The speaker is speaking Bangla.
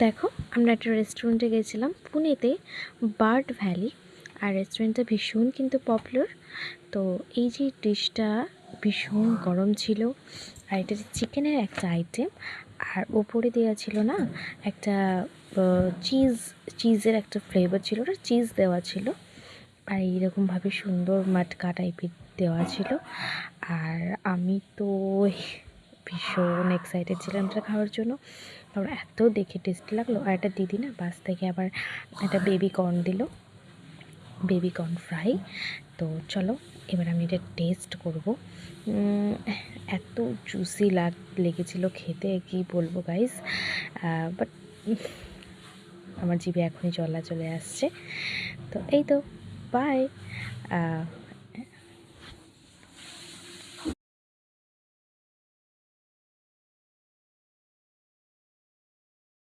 দেখো, আমরা একটা রেস্টুরেন্টে গেছিলাম পুনেতে, বার্ড ভ্যালি। আর রেস্টুরেন্টটা ভীষণ কিন্তু পপুলার। তো এই যে ডিশটা ভীষণ গরম ছিল, আর এটা চিকেনের একটা আইটেম, আর ওপরে দেওয়া ছিল না একটা চিজের একটা ফ্লেভার ছিল, ওটা চিজ দেওয়া ছিল। আর এইরকমভাবে সুন্দর মাটকা টাইপের দেওয়া ছিল। আর আমি তো ভীষণ এক্সাইটেড ছিলাম এটা খাওয়ার জন্য, কারণ এত দেখে টেস্টি লাগলো। আর একটা দিদি না বাস থেকে আবার একটা বেবি কর্ন দিল, বেবি কর্ন ফ্রাই। তো চলো এবার আমি এটা টেস্ট করব। এত জুসি লেগেছিলো খেতে, কি বলবো গাইস। বাট আমার জিভে এখনই জল চলে আসছে। তো এই তো, বাই।